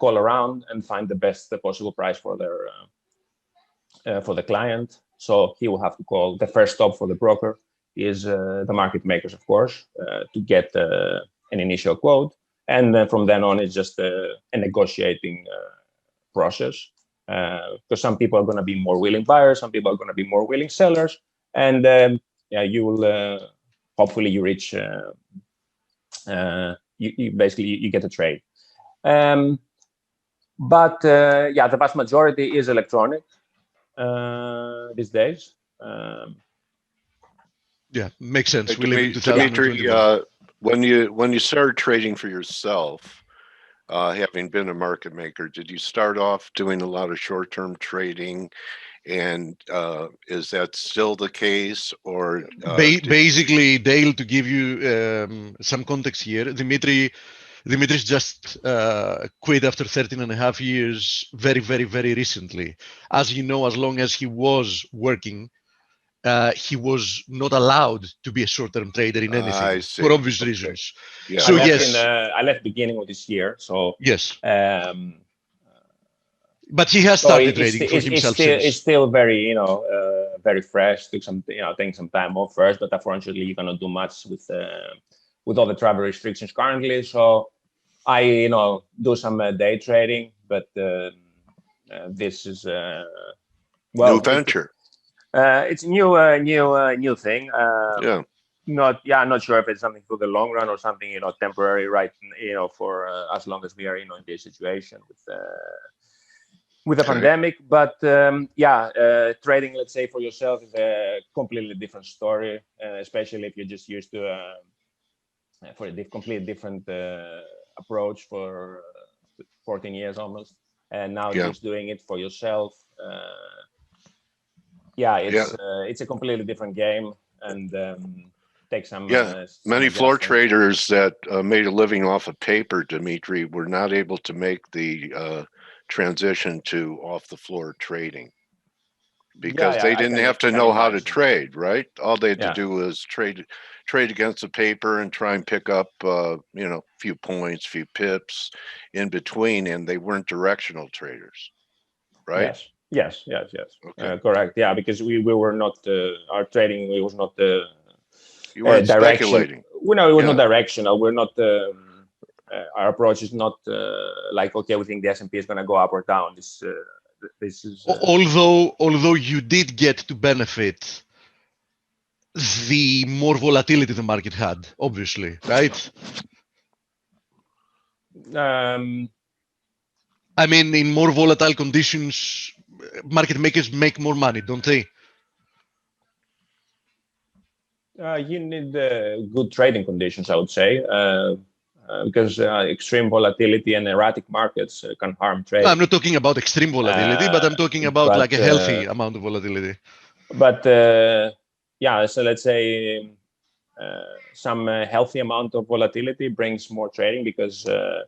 call around and find the best possible price for the client. So he will have to call. The first stop for the broker is the market makers, of course, to get an initial quote, and then from then on, it's just a negotiating process, because some people are going to be more willing buyers, some people are going to be more willing sellers, and you will hopefully you reach you get a trade. But the vast majority is electronic these days. Yeah, makes sense. We live in Dimitri, 2021. when you started trading for yourself, having been a market maker, did you start off doing a lot of short-term trading? And is that still the case, or basically, Dale, to give you some context here, Dimitri Dimitris just quit after 13 and a half years very, very, very recently. As you know, as long as he was working, he was not allowed to be a short-term trader in anything I see. for obvious Okay. reasons. Yeah. So I left yes, I left beginning of this year. So yes, um, but he has so started trading for himself it's since. still very very fresh. Took some taking some time off first, but unfortunately you cannot do much with all the travel restrictions currently. So I do some day trading, but this is New venture. it's a new thing. Yeah. Not sure if it's something for the long run or something temporary, right? For as long as we are in this situation with the Okay. pandemic. But trading, let's say, for yourself is a completely different story, especially if you're just used to for a completely different approach for 14 years almost, and now Yeah. just doing it for yourself. It's a completely different game, and takes some Many floor adjusting. traders that made a living off of paper, Dimitri, were not able to make the transition to off the floor trading because they didn't have to know how to trade, right? All they had to do was trade against the paper and try and pick up few points, few pips in between, and they weren't directional traders, right? Yes. Okay. Correct. Yeah, because we were not our trading. It was not You weren't speculating. It was not directional. We're not. Our approach is not like, okay, we think the S&P is going to go up or down. This is although you did get to benefit the more volatility the market had, obviously, right? I mean, in more volatile conditions, market makers make more money, don't they? You need good trading conditions, I would say, because extreme volatility and erratic markets can harm trading. I'm not talking about extreme volatility, but I'm talking about like a healthy amount of volatility. But so let's say some healthy amount of volatility brings more trading, because the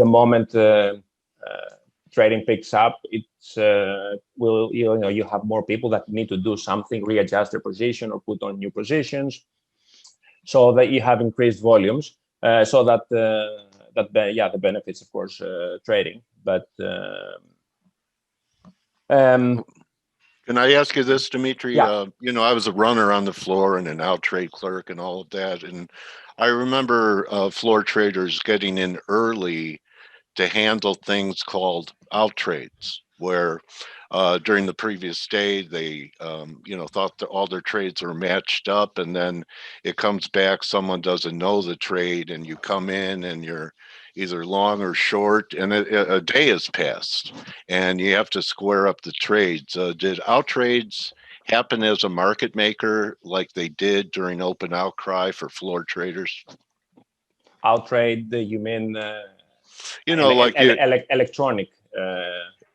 moment trading picks up, it's you have more people that need to do something, readjust their position or put on new positions, so that you have increased volumes. So that the benefits, of course, trading. But can I ask you this, Dimitri? Yeah. I was a runner on the floor and an out trade clerk and all of that. And I remember floor traders getting in early to handle things called out trades, where during the previous day, they, thought that all their trades were matched up. And then it comes back, someone doesn't know the trade, and you come in and you're either long or short, and a day has passed and you have to square up the trades. Did out trades happen as a market maker like they did during open outcry for floor traders? Out trade, you mean electronic?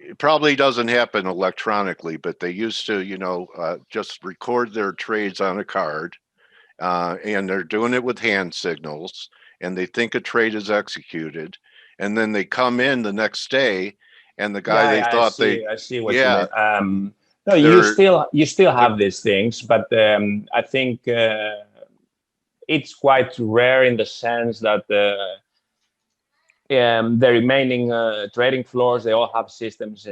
It probably doesn't happen electronically, but they used to, just record their trades on a card, and they're doing it with hand signals, and they think a trade is executed, and then they come in the next day, and the guy I see what you mean. No, you still have these things, but I think it's quite rare in the sense that the remaining trading floors, they all have systems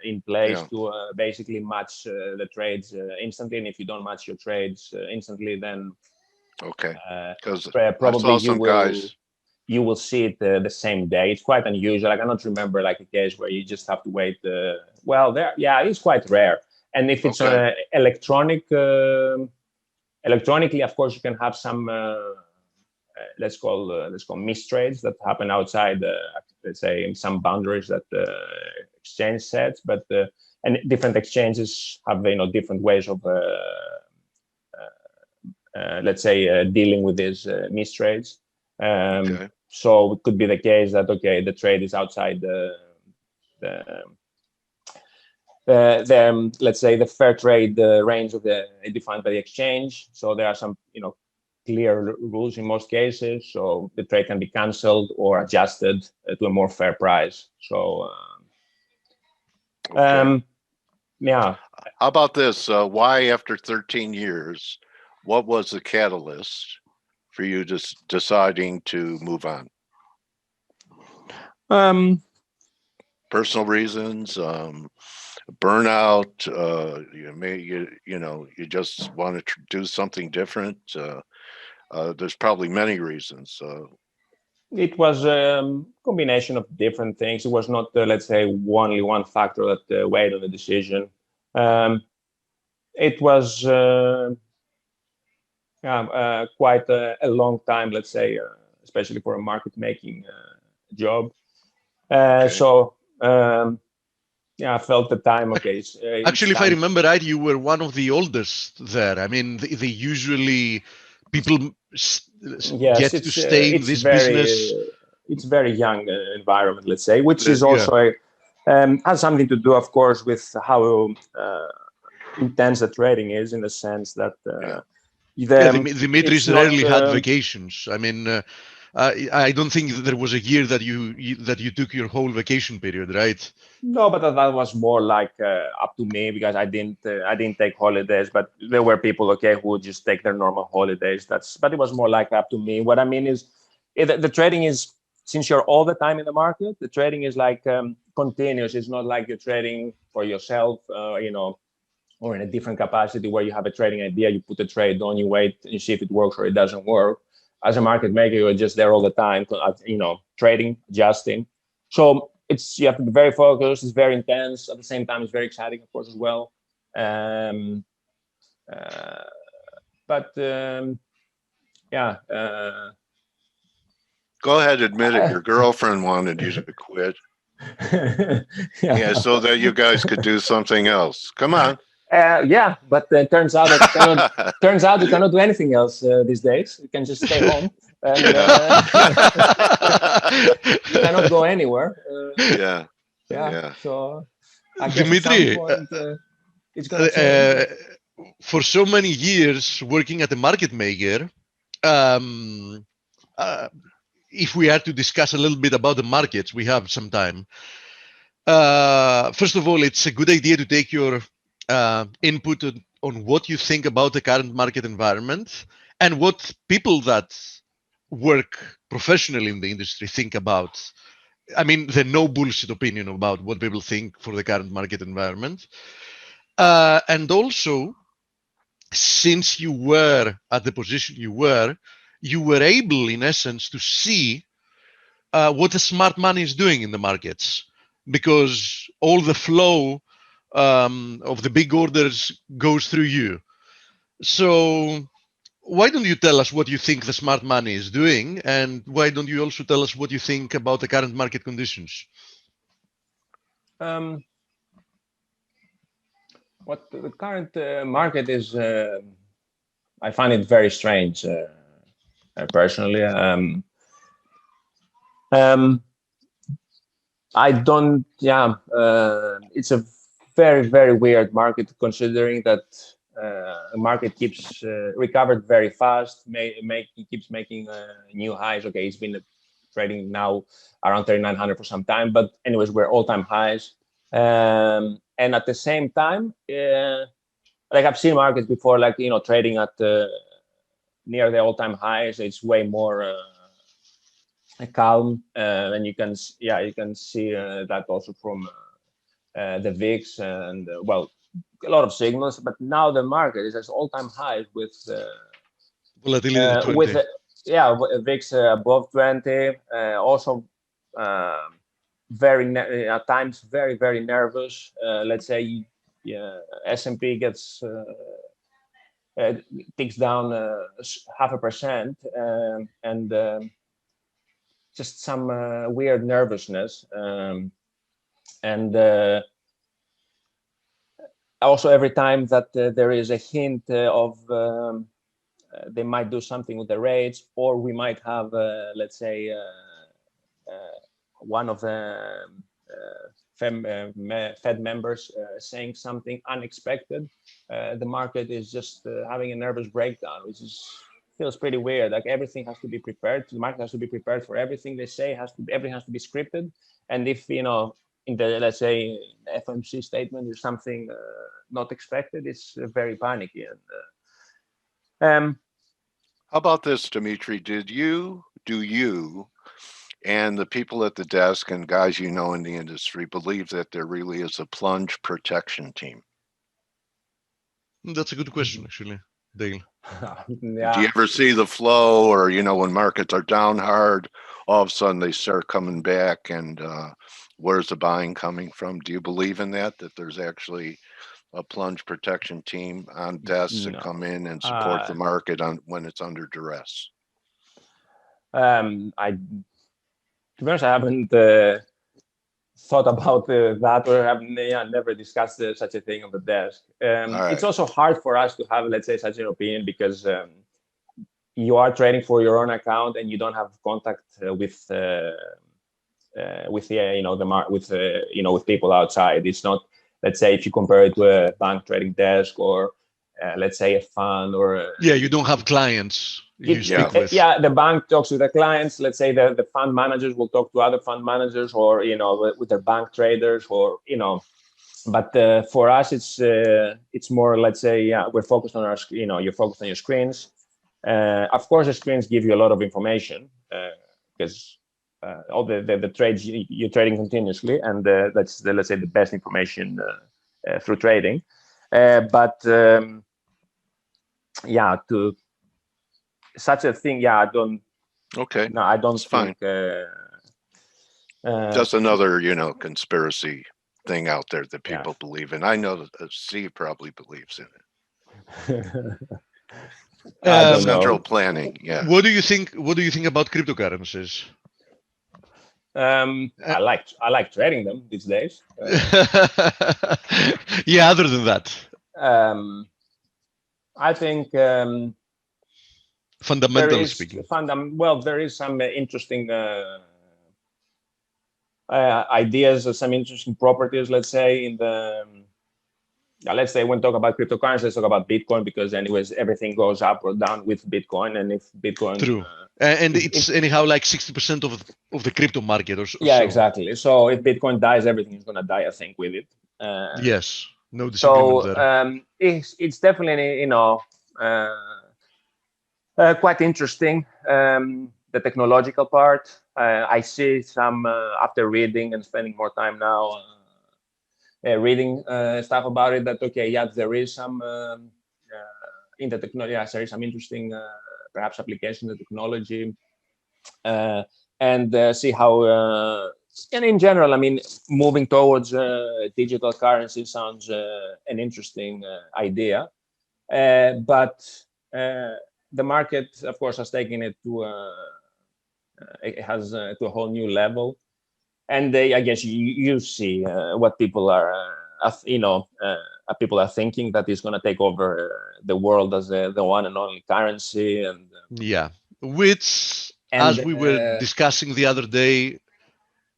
in place to basically match the trades instantly. And if you don't match your trades instantly, then because probably you will see it the same day. It's quite unusual. I cannot remember like a case where you just have to wait. It's quite rare. And if it's electronically, of course, you can have some let's call mistrades that happen outside, let's say, in some boundaries that exchange sets. But and different exchanges have different ways of let's say dealing with these mistrades. So it could be the case that the trade is outside the let's say the fair trade range of the defined by the exchange. So there are some clear rules in most cases, so the trade can be canceled or adjusted to a more fair price. So yeah. How about this? Why, after 13 years, what was the catalyst for you just deciding to move on? Personal reasons, burnout, you just want to do something different. There's probably many reasons. It was a combination of different things. It was not, let's say, only one factor that weighed on the decision. It was quite a long time, let's say, especially for a market making job. So yeah, I felt the time. Okay. Actually, if I remember right, you were one of the oldest there. I mean, they usually people get to stay in this business. It's very young environment, let's say, which is also has something to do, of course, with how intense the trading is, in the sense that Dimitris rarely had vacations. I mean, I don't think there was a year that you took your whole vacation period, right? No, but that was more like up to me, because I didn't take holidays, but there were people, okay, who would just take their normal holidays. But it was more like up to me. What I mean is, the trading is, since you're all the time in the market, the trading is like continuous. It's not like you're trading for yourself, or in a different capacity where you have a trading idea, you put a trade on, you wait, and you see if it works or it doesn't work. As a market maker, you're just there all the time, trading, adjusting. So you have to be very focused. It's very intense. At the same time, it's very exciting, of course, as well. Yeah. Go ahead, admit it. Your girlfriend wanted you to quit. Yeah, so that you guys could do something else. Come on. Yeah, but it turns out you cannot do anything else these days. You can just stay home, and you cannot go anywhere. Yeah. So I guess Dimitri, at some point, it's gonna change. For so many years working as a market maker, if we are to discuss a little bit about the markets, we have some time. First of all, it's a good idea to take your input on what you think about the current market environment and what people that work professionally in the industry think about. I mean, the no bullshit opinion about what people think for the current market environment. And also, since you were at the position you were able, in essence, to see what the smart money is doing in the markets, because all the flow of the big orders goes through you. So why don't you tell us what you think the smart money is doing, and why don't you also tell us what you think about the current market conditions? What the current market is, I find it very strange, personally. I don't. Yeah, it's a very, very weird market, considering that the market keeps recovered very fast. Keeps making new highs. Okay, it's been trading now around 3,900 for some time, but anyways, we're all-time highs. And at the same time, like I've seen markets before, like trading at near the all-time highs. It's way more calm, and you can see that also from the VIX and well, a lot of signals. But now the market is at all-time highs with volatility 20. VIX above 20. Also, at times very, very nervous. Let's say S&P gets ticks down 0.5%, and just some weird nervousness, and also every time that there is a hint of they might do something with the rates, or we might have let's say one of the Fed members saying something unexpected, the market is just having a nervous breakdown, which is feels pretty weird. Like everything has to be prepared. The market has to be prepared for everything they say. Everything has to be scripted. And if in the, let's say, FMC statement there's something not expected, it's very panicky. And How about this, Dimitri? Do you and the people at the desk and guys you know in the industry believe that there really is a plunge protection team? That's a good question, actually, Dale. yeah. Do you ever see the flow, or when markets are down hard, all of a sudden they start coming back, and where's the buying coming from? Do you believe in that there's actually a plunge protection team on desk to come in and support the market when it's under duress? To be honest, I haven't thought about that, or have never discussed such a thing on the desk. Right. It's also hard for us to have, let's say, such an opinion, because you are trading for your own account and you don't have contact with people outside. It's not, let's say, if you compare it to a bank trading desk, or let's say a fund, or you don't have clients you speak with. The bank talks with the clients. Let's say the fund managers will talk to other fund managers, or with their bank traders, or But for us, it's more, let's say, we're focused on you're focused on your screens. Of course, the screens give you a lot of information, because all the trades you're trading continuously, and that's let's say the best information through trading. To such a thing, I don't. Okay. No, I don't think. Just another, conspiracy thing out there that people believe in. I know that Steve probably believes in it. Central planning. Yeah. What do you think about cryptocurrencies? I like trading them these days. Other than that, I think fundamentally speaking, there is some interesting ideas, or some interesting properties. Let's say in the let's say when talk about cryptocurrencies, let's talk about Bitcoin, because anyways everything goes up or down with Bitcoin, and if Bitcoin true. And it's anyhow like 60% of the crypto market or so. Yeah, exactly. So if Bitcoin dies, everything is going to die, I think, with it. Yes, no disagreement there. It's definitely, quite interesting, the technological part. I see some, after reading and spending more time now reading stuff about it, that, there is some, in the technology, there is some interesting perhaps application of the technology, and see how, and in general, I mean, moving towards digital currency sounds an interesting idea, but the market, of course, has taken it to to a whole new level, and I guess you see what people are, people are thinking that is going to take over the world as the one and only currency, and which, as we were discussing the other day,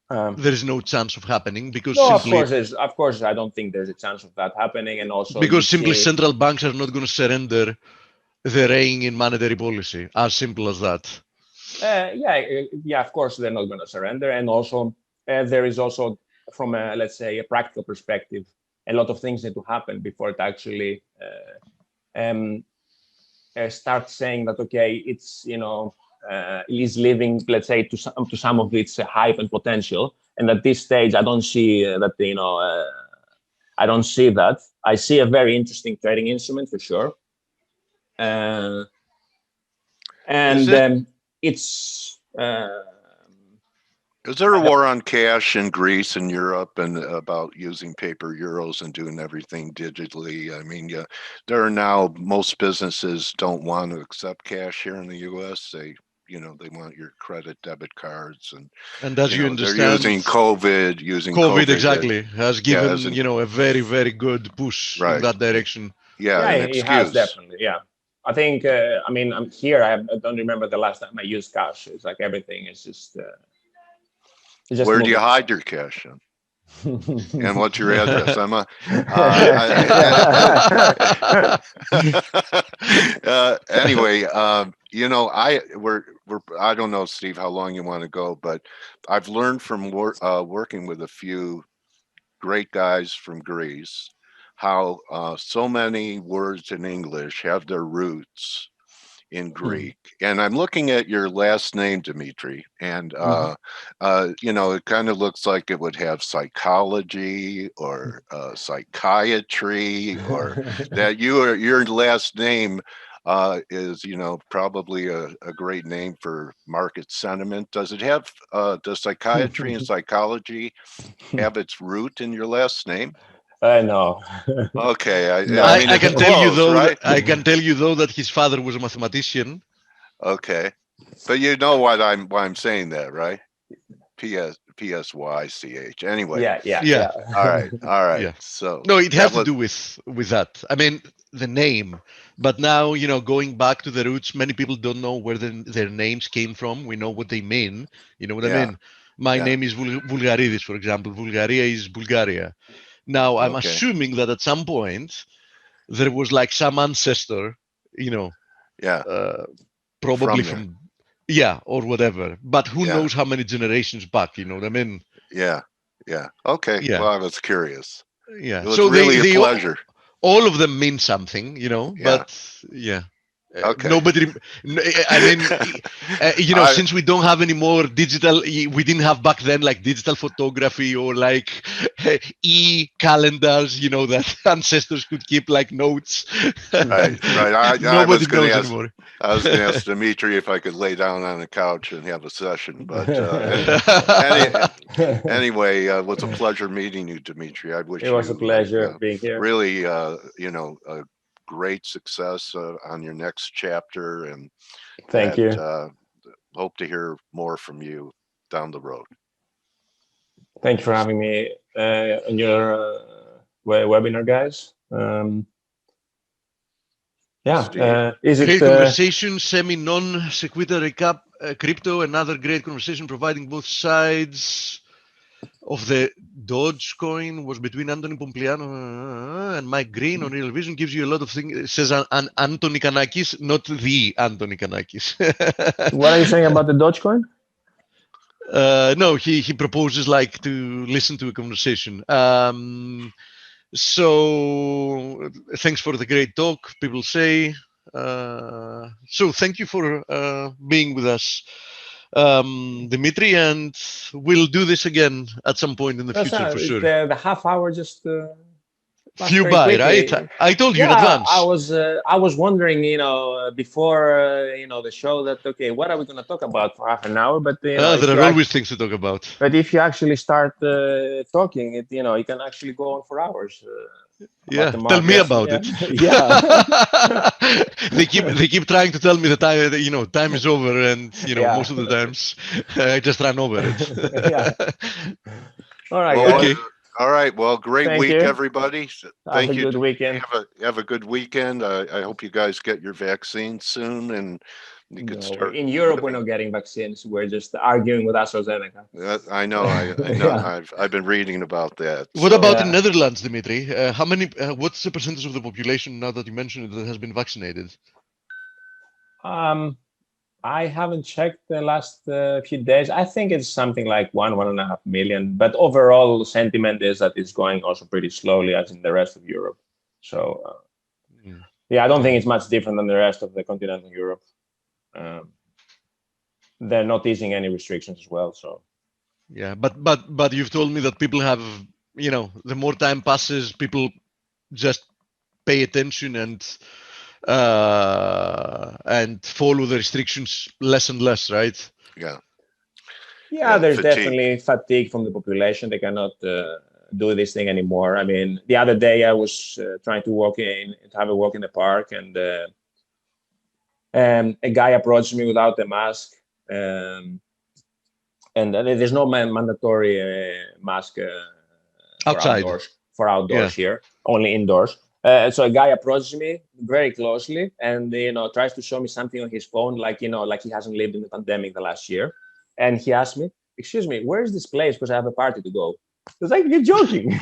there is no chance of happening, because of course, I don't think there's a chance of that happening, and also because simply central banks are not going to surrender the rein in monetary policy. As simple as that. Of course, they're not going to surrender, and also there is also, from a, let's say, a practical perspective, a lot of things need to happen before it actually starts saying that it's is living, let's say, to some of its hype and potential. And at this stage, I don't see that. I don't see that. I see a very interesting trading instrument for sure. It's. Is there a war on cash in Greece and Europe, and about using paper euros and doing everything digitally? I mean, there are now, most businesses don't want to accept cash here in the U.S. They want your credit, debit cards, and as you understand, they're using COVID exactly has given a very, very good push in that direction. It has definitely. Yeah, I think. I mean, I'm here. I don't remember the last time I used cash. It's like everything is just. Where do you hide your cash in? And what's your address, Emma? Anyway, you know, I don't know, Steve, how long you want to go, but I've learned from working with a few great guys from Greece how so many words in English have their roots in Greek. And I'm looking at your last name, Dimitri, and you know, it kind of looks like it would have psychology or psychiatry, or that your last name is, you know, probably a great name for market sentiment. Does it have does psychiatry and psychology have its root in your last name? No. Okay, I mean, I can it's tell you close, though. right? I can tell you though that his father was a mathematician. Okay, but you know why I'm saying that, right? PSYCH. Anyway. Yeah. All right. Yeah. So No, it has that to was, do with that. I mean, the name. But now, you know, going back to the roots, many people don't know where their names came from. We know what they mean. You know what I Yeah. mean? My Yeah. name is Vulgaridis, for example. Bulgaria is Bulgaria. Now, I'm Okay. assuming that at some point there was like some ancestor, you know, Yeah. probably From there. from yeah, or whatever. But who Yeah. knows how many generations back? You know what I mean? Yeah. Yeah. Okay. Yeah. Well, I was curious. Yeah. It was So really a they pleasure. all of them mean something, you know. Yeah. But yeah. Okay. Nobody, I mean, you know, since we don't have any more digital, we didn't have back then like digital photography or like e-calendars, you know, that ancestors could keep like notes. Right. Nobody knows anymore. I was going to ask Dimitri if I could lay down on the couch and have a session, but anyway, it was a pleasure meeting you, Dimitri. I wish It was a pleasure being here. Really, you know, a great success on your next chapter, and thank you. Hope to hear more from you down the road. Thank you for having me on your webinar, guys. Is great it conversation, semi non sequitur recap, crypto, another great conversation providing both sides of the Dogecoin was between Anthony Pompliano and Mike Green on Real Vision. Gives you a lot of things. It says Anthony Kanakis, not the Anthony Kanakis. What are you saying about the Dogecoin? No, he proposes like to listen to a conversation. So thanks for the great talk, people say. So thank you for being with us, Dimitri, and we'll do this again at some point in the future for sure. The half hour just flew by, right? I told you in advance. I was wondering, you know, before you know the show that okay, what are we going to talk about for half an hour? But you know, there are always things to talk about. But if you actually start talking, it you know, you can actually go on for hours. Yeah, tell me about it. Yeah. they keep trying to tell me the time. You know, time is over, and you know, most of the times I just run over it. Yeah. All right. Well, guys. okay. All right. Well, great Thank week, you. everybody. Thank have you. A good weekend. Have a good weekend. I hope you guys get your vaccine soon, and you can start. In Europe, we're not getting vaccines. We're just arguing with AstraZeneca. I know. I know. Yeah. I've been reading about that. What about in Netherlands, Dimitri? How many? What's the percentage of the population now that you mentioned it that has been vaccinated? I haven't checked the last few days. I think it's something like 1.5 million. But overall sentiment is that it's going also pretty slowly, as in the rest of Europe. So, yeah, I don't think it's much different than the rest of the continental Europe. They're not easing any restrictions as well. So, yeah, but you've told me that people have, you know, the more time passes, people just pay attention and follow the restrictions less and less, right? Yeah. Yeah, there's definitely fatigue from the population. They cannot do this thing anymore. I mean, the other day I was trying to have a walk in the park, and a guy approached me without a mask, and there's no mandatory mask for outdoors here, only indoors. So a guy approaches me very closely, and you know, tries to show me something on his phone, like you know, like he hasn't lived in the pandemic the last year. And he asked me, "Excuse me, where is this place? Because I have a party to go." It's like, you're joking.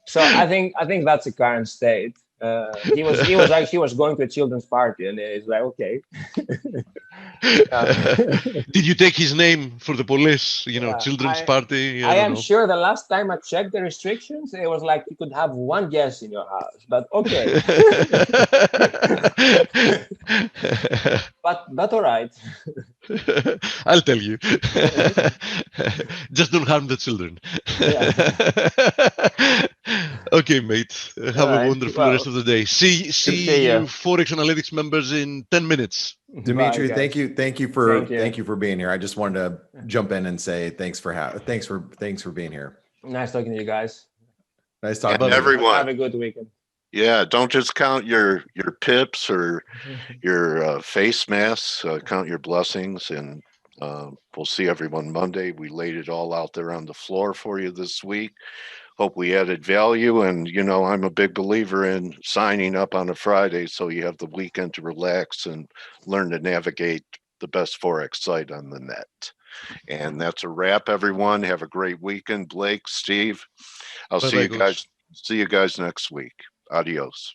So I think that's the current state. He was going to a children's party, and it's like, okay. Did you take his name for the police? You know, Yeah, children's party. I don't am know. sure the last time I checked the restrictions, it was like you could have one guest in your house. But okay. but all right. I'll tell you. Just don't harm the children. Okay, mate. Have a wonderful rest of the day. See you Forex Analytix members in 10 minutes. Dimitri, thank you for being here. I just wanted to jump in and say thanks for being here. Nice talking to you guys. Nice talking to everyone. Have a good weekend. Yeah, don't just count your pips or your face masks. Count your blessings, and we'll see everyone Monday. We laid it all out there on the floor for you this week. Hope we added value, and I'm a big believer in signing up on a Friday so you have the weekend to relax and learn to navigate the best Forex site on the net. And that's a wrap, everyone. Have a great weekend. Blake, Steve, I'll see you guys next week. Adios.